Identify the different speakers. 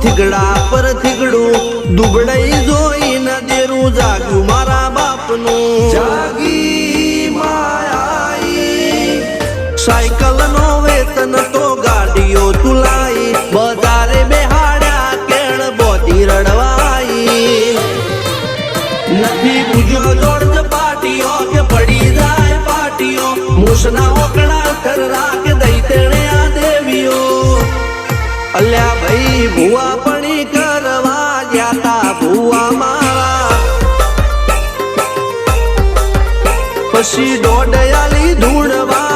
Speaker 1: થીગડા પર થીગડું દુબળાઈ જોઈને દેરું જાગ્યું મારા બાપનું જાગી માયાઈ સાયકલ નો વેતન તો ગાડીઓ તુલાઈ બજારે બેહાડ્યા કેળ બોધી રડવાઈ નથી પૂજ્યો જોડ પાટીઓ કે પડી જાય પાટીઓ મૂસના ઓકડા કર રાખ દઈ તેણે આ દેવીઓ અલ્યા ભાઈ ભુવા પણી કરવા ગયા તા ભુવા મારા પછી દોડયાલી ધૂણવા